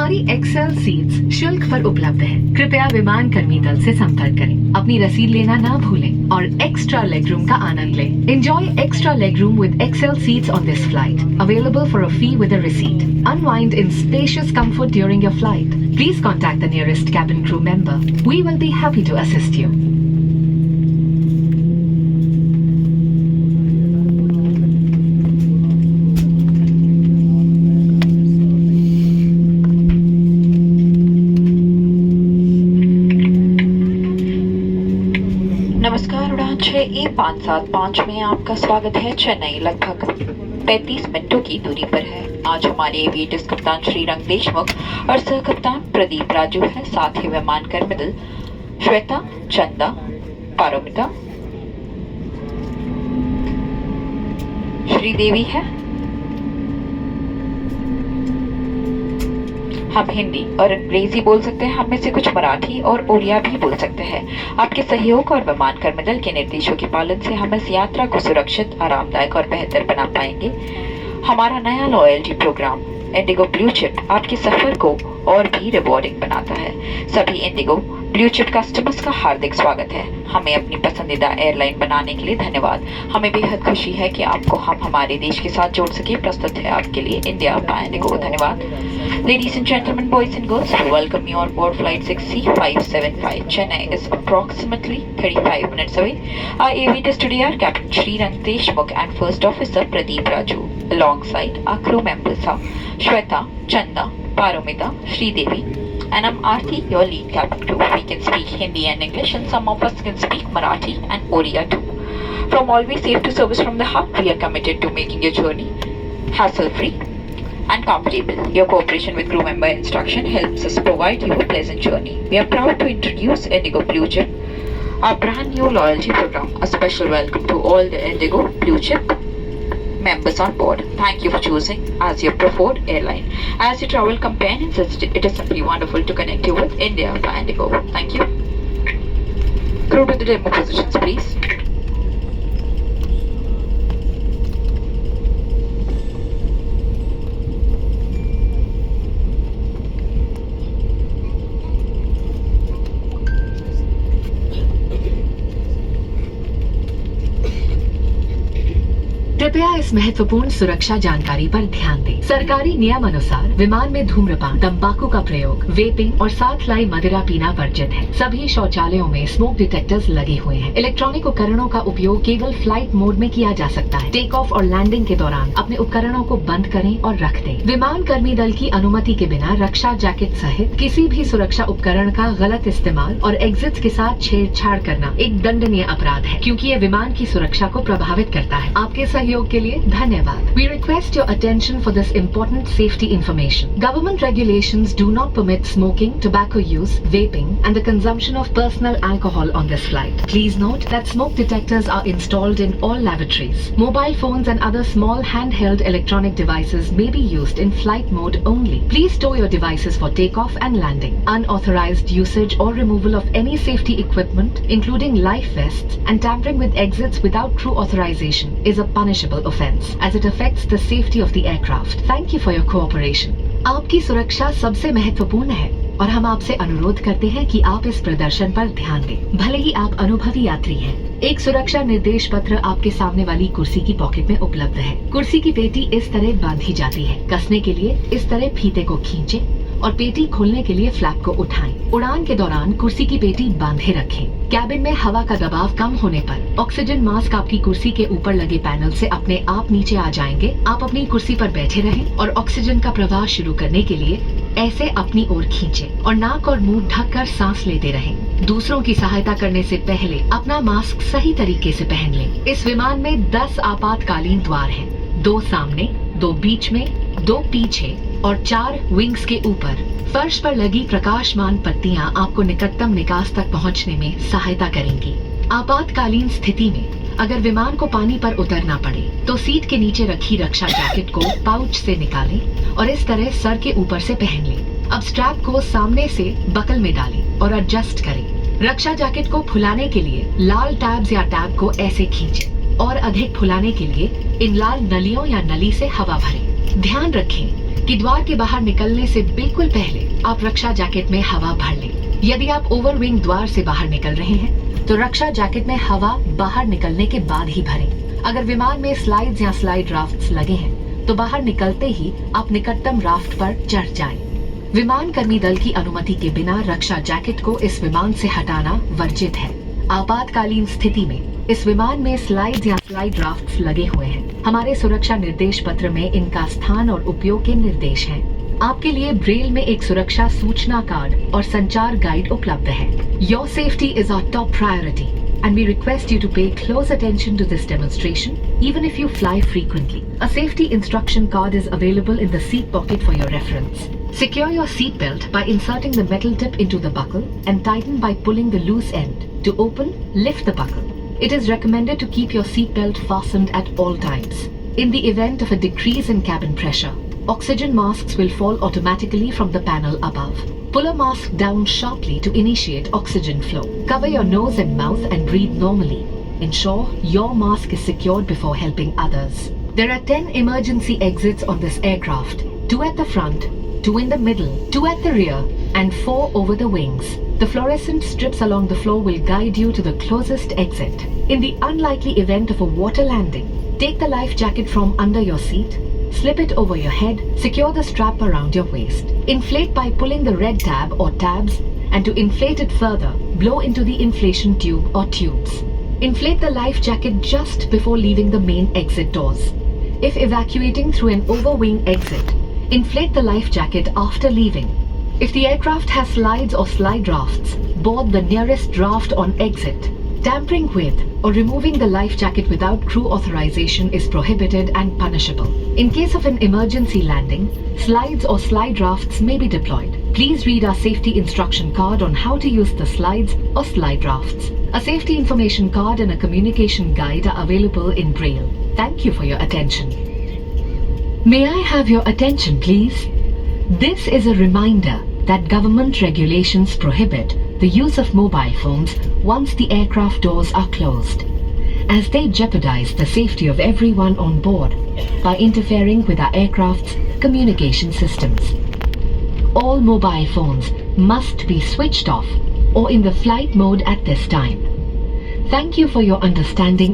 हमारी Excel seats शुल्क पर उपलब्ध है। कृपया विमान कर्मी दल से संपर्क करें। अपनी रसीद लेना ना भूलें और एक्स्ट्रा लेग रूम का आनंद लें। Enjoy extra leg room with XL seats on this flight. Available for a fee with a receipt. Unwind in spacious comfort during your flight. Please contact the nearest cabin crew member. We will be happy to assist you. नमस्कार, उड़ान 6A575 में आपका स्वागत है। चेन्नई लगभग 35 मिनटों की दूरी पर है। आज हमारे एविएटर्स कप्तान श्रीरंग देशमुख और सह कप्तान प्रदीप राजू है। साथ ही विमान कर्मी श्वेता, चंदा, पारोमिता, श्रीदेवी है। हम हिंदी और अंग्रेजी बोल सकते हैं, हम में से कुछ मराठी और उड़िया भी बोल सकते हैं। आपके सहयोग और विमान कर्मी दल के निर्देशों के पालन से हम इस यात्रा को सुरक्षित, आरामदायक और बेहतर बना पाएंगे। हमारा नया loyalty programme IndiGo blue chip आपके सफर को और भी रिवॉर्डिंग बनाता है। सभी इंडिगो ब्लू चिप कस्टमर्स का हार्दिक स्वागत है। हमें अपनी पसंदीदा एयरलाइन बनाने के लिए धन्यवाद। हमें बेहद खुशी है कि आपको हम हमारे देश के साथ जोड़ सके। प्रस्तुत है आपके लिए इंडिया बाय इंडिगो। धन्यवाद। Ladies and gentlemen, boys and girls, we welcome you on board flight 6C575. Chennai is approximately 35 minutes away. Our aviators today are Captain Srirang Deshmukh and First Officer Pradeep Raju. Alongside our crew members are Shweta, Chanda, Paromita, Sridevi, and I'm Aarti, your lead cabin crew. We can speak Hindi and English, and some of us can speak Marathi and Oriya too. From always safe to service from the heart, we are committed to making your journey hassle-free and comfortable. Your cooperation with crew member instruction helps us provide you a pleasant journey. We are proud to introduce Indigo Blue Chip, our brand new loyalty program. A special welcome to all the Indigo Blue Chip members on board. Thank you for choosing as your preferred airline. As your travel companions, it is simply wonderful to connect you with India by Indigo. Thank you. Crew to the demo positions, please. कृपया इस महत्वपूर्ण सुरक्षा जानकारी पर ध्यान दें। सरकारी नियम अनुसार विमान में धूम्रपान, तंबाकू का प्रयोग, वेपिंग और साथ लाई मदिरा पीना वर्जित है। सभी शौचालयों में स्मोक डिटेक्टर्स लगे हुए हैं। इलेक्ट्रॉनिक उपकरणों का उपयोग केवल फ्लाइट मोड में किया जा सकता है। टेक ऑफ और लैंडिंग के दौरान अपने उपकरणों को बंद करें और रख दें। विमान कर्मी दल की अनुमति के बिना रक्षा जैकेट सहित किसी भी सुरक्षा उपकरण का गलत इस्तेमाल और एग्जिट के साथ छेड़छाड़ करना एक दंडनीय अपराध है, क्योंकि ये विमान की सुरक्षा को प्रभावित करता है। आपके सहयोग के लिए धन्यवाद। We request your attention for this important safety information. Government regulations do not permit smoking, tobacco use, vaping, and the consumption of personal alcohol on this flight. Please note that smoke detectors are installed in all lavatories. Mobile phones and other small handheld electronic devices may be used in flight mode only. Please store your devices for takeoff and landing. Unauthorized usage or removal of any safety equipment, including life vests, and tampering with exits without crew authorization is a punishable offense, as it affects the safety of the aircraft. Thank you for your cooperation. आपकी सुरक्षा सबसे महत्वपूर्ण है और हम आपसे अनुरोध करते हैं कि आप इस प्रदर्शन पर ध्यान दें। भले ही आप अनुभवी यात्री हैं, एक सुरक्षा निर्देश पत्र आपके सामने वाली कुर्सी की पॉकेट में उपलब्ध है। कुर्सी की पेटी इस तरह बांधी जाती है। कसने के लिए इस तरह फीते को खींचे और पेटी खोलने के लिए फ्लैप को उठाएं। उड़ान के दौरान कुर्सी की पेटी बांधे रखें। कैबिन में हवा का दबाव कम होने पर ऑक्सीजन मास्क आपकी कुर्सी के ऊपर लगे पैनल से अपने आप नीचे आ जाएंगे। आप अपनी कुर्सी पर बैठे रहें और ऑक्सीजन का प्रवाह शुरू करने के लिए ऐसे अपनी ओर खींचें और नाक और मुंह ढककर सांस लेते रहें। दूसरों की सहायता करने से पहले अपना मास्क सही तरीके से पहन लें। इस विमान में 10 आपातकालीन द्वार हैं, 2 सामने, 2 बीच में, 2 पीछे और 4 विंग्स के ऊपर। फर्श पर लगी प्रकाशमान पट्टियां आपको निकटतम निकास तक पहुंचने में सहायता करेंगी। आपातकालीन स्थिति में अगर विमान को पानी पर उतरना पड़े तो सीट के नीचे रखी रक्षा जैकेट को पाउच से निकालें और इस तरह सर के ऊपर से पहन लें। अब स्ट्रैप को सामने से बकल में डालें और एडजस्ट करें। रक्षा जैकेट को फुलाने के लिए लाल टैब्स या टैब को ऐसे खींचें और अधिक फुलाने के लिए इन लाल नलियों या नली से हवा भरें। ध्यान रखें कि द्वार के बाहर निकलने से बिल्कुल पहले आप रक्षा जैकेट में हवा भर लें। यदि आप ओवरविंग द्वार से बाहर निकल रहे हैं तो रक्षा जैकेट में हवा बाहर निकलने के बाद ही भरें। अगर विमान में स्लाइड्स या स्लाइड राफ्ट्स लगे हैं तो बाहर निकलते ही आप निकटतम राफ्ट पर चढ़ जाएं। विमान कर्मी दल की अनुमति के बिना रक्षा जैकेट को इस विमान से हटाना वर्जित है। आपातकालीन स्थिति में इस विमान में स्लाइड्स या स्लाइड राफ्ट्स लगे हुए हैं। हमारे सुरक्षा निर्देश पत्र में इनका स्थान और उपयोग के निर्देश हैं। आपके लिए ब्रेल में एक सुरक्षा सूचना कार्ड और संचार गाइड उपलब्ध है। Your safety is our top priority and we request you to pay close attention to this demonstration even if you fly frequently. A safety instruction card is available in the seat pocket for your reference. Secure your seat belt by inserting the metal tip into the buckle and tighten by pulling the loose end. To open, lift the buckle. It is recommended to keep your seat belt fastened at all times. In the event of a decrease in cabin pressure, oxygen masks will fall automatically from the panel above. Pull a mask down sharply to initiate oxygen flow. Cover your nose and mouth and breathe normally. Ensure your mask is secured before helping others. There are 10 emergency exits on this aircraft. 2 at the front, 2 in the middle, 2 at the rear, and 4 over the wings. The fluorescent strips along the floor will guide you to the closest exit. In the unlikely event of a water landing, take the life jacket from under your seat, slip it over your head, secure the strap around your waist. Inflate by pulling the red tab or tabs, and to inflate it further, blow into the inflation tube or tubes. Inflate the life jacket just before leaving the main exit doors. If evacuating through an overwing exit, inflate the life jacket after leaving. If the aircraft has slides or slide rafts, board the nearest raft on exit. Tampering with or removing the life jacket without crew authorization is prohibited and punishable. In case of an emergency landing, slides or slide rafts may be deployed. Please read our safety instruction card on how to use the slides or slide rafts. A safety information card and a communication guide are available in Braille. Thank you for your attention. May I have your attention, please? This is a reminder that government regulations prohibit the use of mobile phones once the aircraft doors are closed, as they jeopardize the safety of everyone on board by interfering with our aircraft's communication systems. All mobile phones must be switched off or in the flight mode at this time. Thank you for your understanding